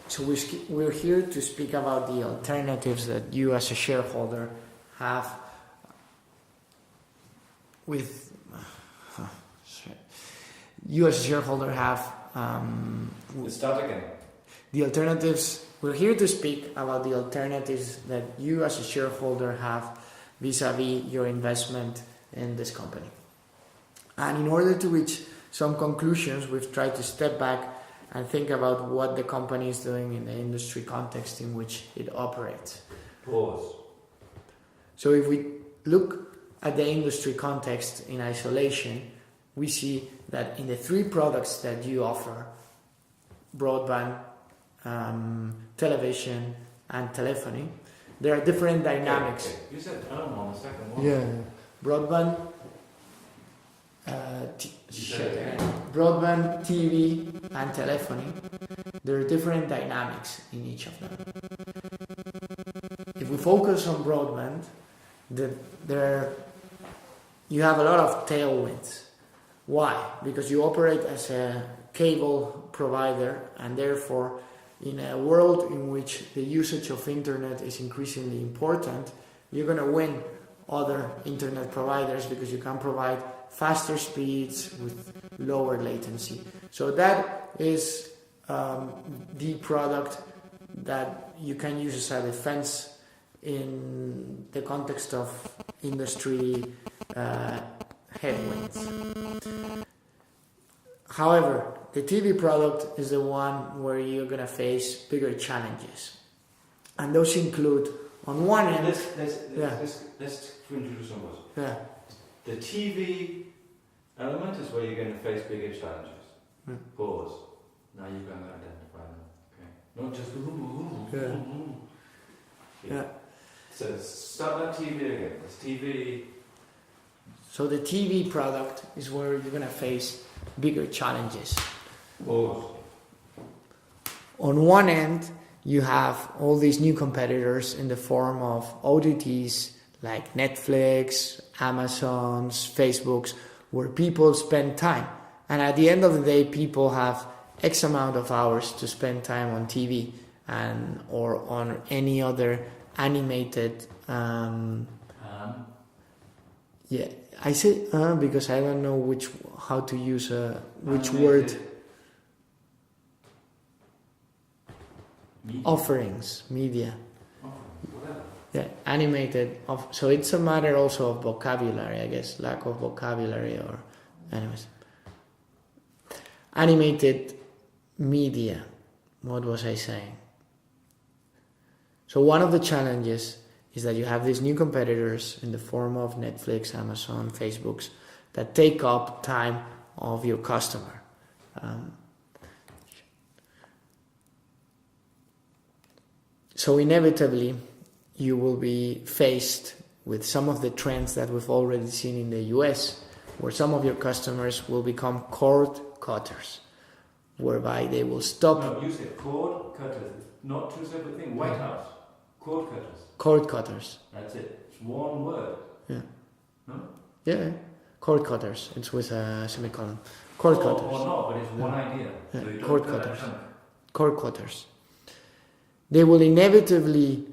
So we're here to speak about the alternatives that you as a shareholder have with... You as a shareholder have... Start again. The alternatives... We're here to speak about the alternatives that you as a shareholder have vis-a-vis your investment in this company. And in order to reach some conclusions, we've tried to step back and think about what the company is doing in the industry context in which it operates. Pause. So if we look at the industry context in isolation, we see that in the three products that you offer, broadband, television and telephony, there are different dynamics. Okay. You said on the second one. Yeah. Broadband, broadband, TV and telephony. There are different dynamics in each of them. If we focus on broadband, you have a lot of tailwinds. Why? Because you operate as a cable provider, and therefore in a world in which the usage of internet is increasingly important, you're going to win other internet providers because you can provide faster speeds with lower latency. So that is the product that you can use as a defense in the context of industry headwinds. However, the TV product is the one where you're going to face bigger challenges. And those include, on one end... Let's introduce some words. Yeah. The TV element is where you're going to face bigger challenges. Pause. Now you're going to identify them. Okay. Not just... Yeah. So start that TV again. It's TV... So the TV product is where you're going to face bigger challenges. Pause. On one end, you have all these new competitors in the form of OTTs like Netflix, Amazon's, Facebook's, where people spend time. And at the end of the day, people have X amount of hours to spend time on TV or on any other animated... Yeah, I say because I don't know how to use which word. Media. Offerings, media. Whatever. Yeah, animated. So it's a matter also of vocabulary, I guess, lack of vocabulary or, anyways. Animated media. What was I saying? So one of the challenges is that you have these new competitors in the form of Netflix, Amazon, Facebooks that take up time of your customer. So inevitably, you will be faced with some of the trends that we've already seen in the US, where some of your customers will become cord cutters, whereby they will stop... No, you said cord cutters, not two separate things. White House, cord cutters. Cord cutters. That's it. It's one word. Yeah. No? Yeah. Cord cutters. It's with a semicolon. Cord cutters. Or not, but it's one idea. Yeah. So you don't Cord cut cutters. that chunk. Cord cutters. They will inevitably...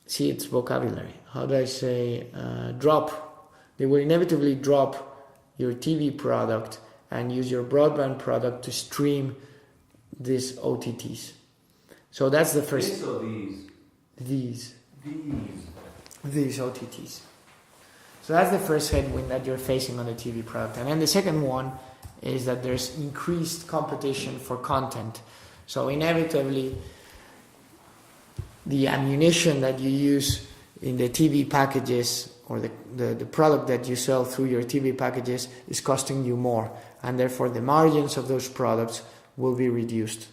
See, it's vocabulary. How do I say? Drop. They will inevitably drop your TV product and use your broadband product to stream these OTTs. So that's the first... This or these? These OTTs. So that's the first headwind that you're facing on the TV product. And then the second one is that there's increased competition for content. So inevitably, the ammunition that you use in the TV packages or the product that you sell through your TV packages is costing you more. And therefore, the margins of those products will be reduced.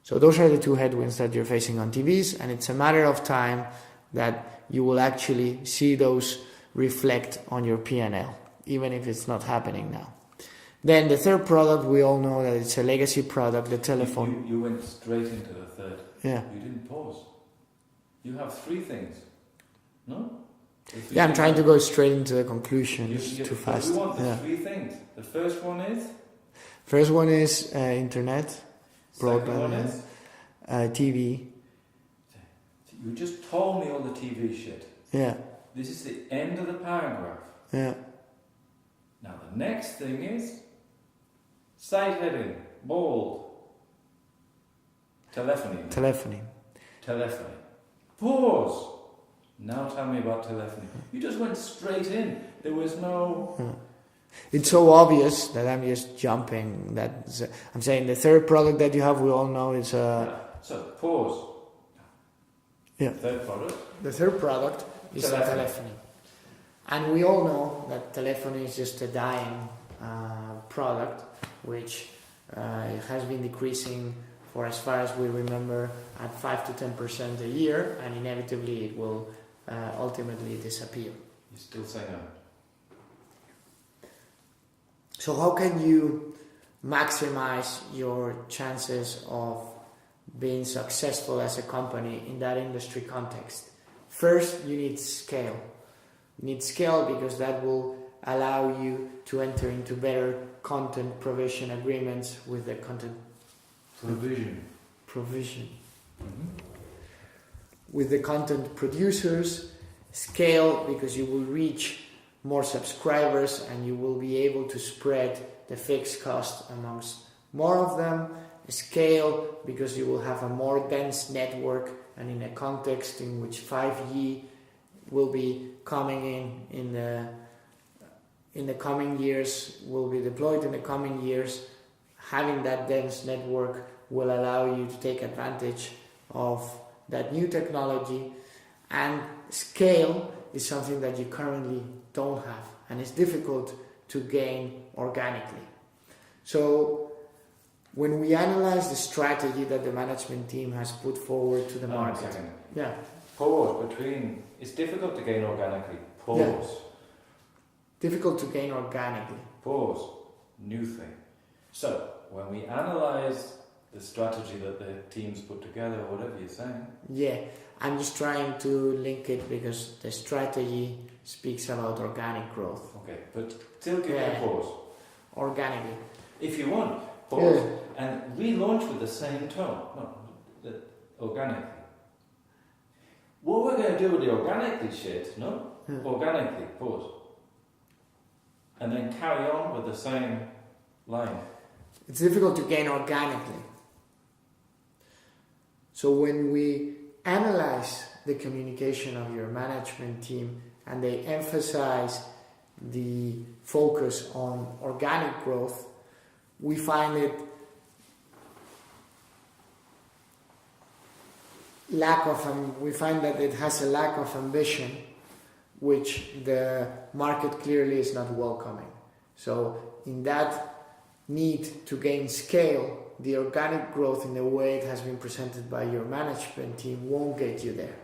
So those are the two headwinds that you're facing on TVs, and it's a matter of time that you will actually see those reflect on your P&L, even if it's not happening now. Then the third product, we all know that it's a legacy product, the telephone. You went straight into the third. Yeah. You didn't pause. You have three things. No? Yeah, I'm trying to go straight into the conclusions too fast. We want the three things. The first one is? First one is internet, Second one broadband, is? TV. You just told me all the TV shit. Yeah. This is the end of the paragraph. Yeah. Now the next thing is side heading, bold. Telephony. Telephony. Telephony. Pause. Now tell me about telephony. You just went straight in. There was no... It's so obvious that I'm just jumping. I'm saying the third product that you have, we all know is So, pause. Yeah. Third product. The third product is telephony. And we all know that telephony is just a dying product, which has been decreasing for as far as we remember at 5 to 10% a year, and inevitably it will ultimately disappear. You still say no? So how can you maximize your chances of being successful as a company in that industry context? First, you need scale. You need scale because that will allow you to enter into better content provision agreements with the content provision. Mm-hmm. With the content producers. Scale because you will reach more subscribers and you will be able to spread the fixed cost amongst more of them. Scale because you will have a more dense network, and in a context in which 5G will be coming in the coming years, will be deployed in the coming years, having that dense network will allow you to take advantage of that new technology. And scale is something that you currently don't have, and it's difficult to gain organically. So when we analyze the strategy that the management team has put forward to the market, pause between. It's difficult to gain organically. Pause. Yeah. Difficult to gain organically. Pause. New thing. So when we analyze the strategy that the teams put together, or whatever you're saying. Yeah, I'm just trying to link it because the strategy speaks about organic growth. Okay, but still give it a pause. Organically. If you want, pause and relaunch with the same tone. No, organically. What we're going to do with the organically shit, no? Organically, pause. And then carry on with the same line. It's difficult to gain organically. So when we analyze the communication of your management team and they emphasize the focus on organic growth, we find that it has a lack of ambition, which the market clearly is not welcoming. So in that need to gain scale, the organic growth in the way it has been presented by your management team won't get you there.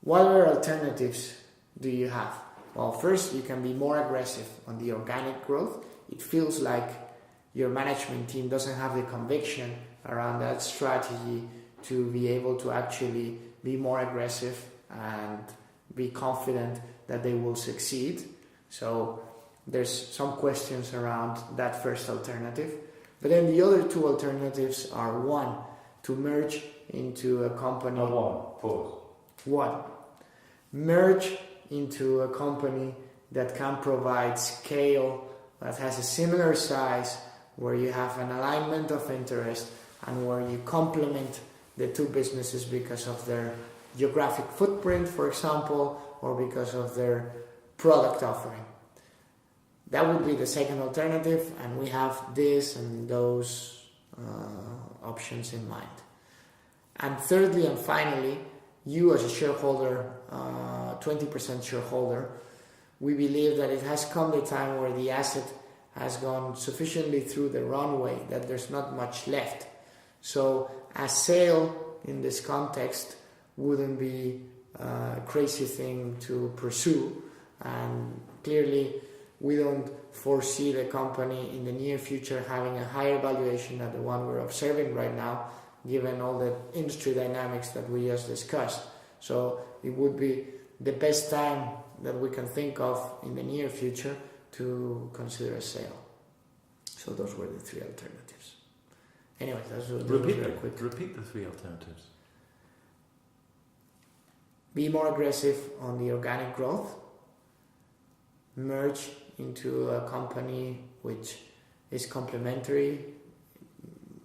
What other alternatives do you have? Well, first, you can be more aggressive on the organic growth. It feels like your management team doesn't have the conviction around that strategy to be able to actually be more aggressive and be confident that they will succeed. So there's some questions around that first alternative. But then the other two alternatives are: one, to merge into a company. One, merge into a company that can provide scale, that has a similar size, where you have an alignment of interest and where you complement the two businesses because of their geographic footprint, for example, or because of their product offering. That would be the second alternative, and we have this and those options in mind. And thirdly and finally, you as a shareholder, 20% shareholder, we believe that it has come the time where the asset has gone sufficiently through the runway that there's not much left. So a sale in this context wouldn't be a crazy thing to pursue, and clearly we don't foresee the company in the near future having a higher valuation than the one we're observing right now, given all the industry dynamics that we just discussed. So it would be the best time that we can think of in the near future to consider a sale. So those were the three alternatives. Anyway, that's Repeat the three alternatives. Be more aggressive on the organic growth. Merge into a company which is complementary,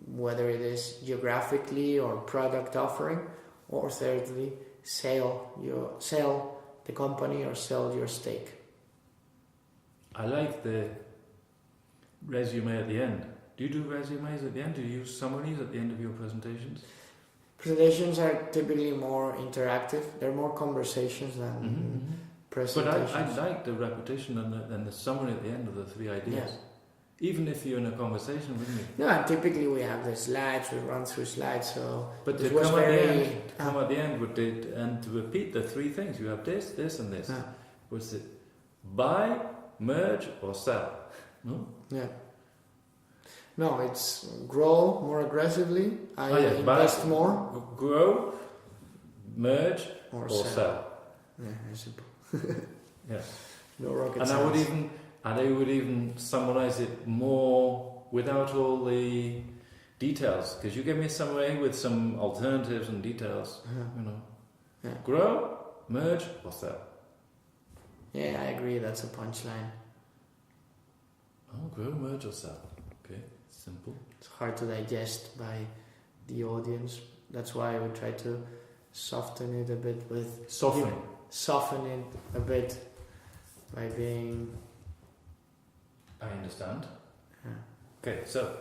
whether it is geographically or product offering, or thirdly, sell the company or sell your stake. I like the resume at the end. Do you do resumes at the end? Do you use summaries at the end of your presentations? Presentations are typically more interactive. They're more conversations than presentations. But I like the repetition and the summary at the end of the three ideas. Yeah. Even if you're in a conversation, wouldn't you? No, and typically we have the slides, we run through slides, so... But to come at the end with it, and to repeat the three things, you have this, this and this. Was it buy, merge or sell? No? Yeah. No, it's grow more aggressively, invest more. Grow, merge or sell. Yeah, very simple. Yes. No rocket science. I would even summarize it more without all the details, because you give me a summary with some alternatives and details. You know, grow, merge, or sell. Yeah, I agree. That's a punchline. Oh, grow, merge, or sell. Okay, simple. It's hard to digest by the audience. That's why I would try to soften it a bit with soften it a bit by being. I understand. Okay, so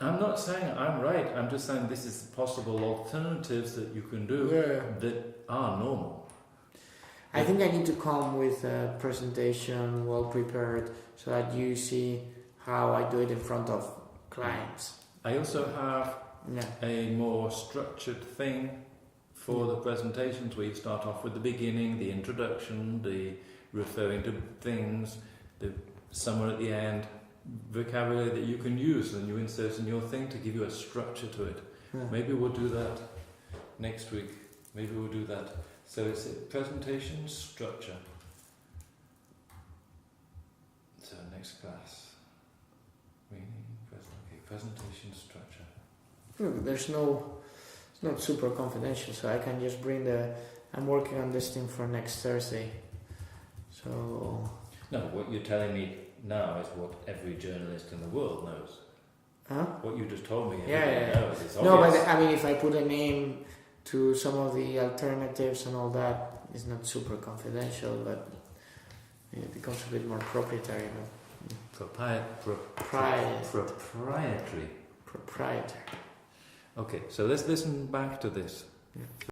I'm not saying I'm right. I'm just saying this is possible alternatives that you can do that are normal. I think I need to come with a presentation well prepared so that you see how I do it in front of clients. I also have a more structured thing for the presentations where you start off with the beginning, the introduction, the referring to things, the summary at the end, vocabulary that you can use and you insert in your thing to give you a structure to it. Maybe we'll do that next week. Maybe we'll do that. So it's a presentation structure. So next class. Presentation structure. It's not super confidential, so I can just bring I'm working on this thing for next Thursday. So... No, what you're telling me now is what every journalist in the world knows. Huh? What you just told me. Knows. It's no, but I mean, if I put a name to some of the alternatives and all that, it's not super confidential, but it becomes a bit more proprietary. Proprietary. Proprietary. Okay, so let's listen back to this. Yeah.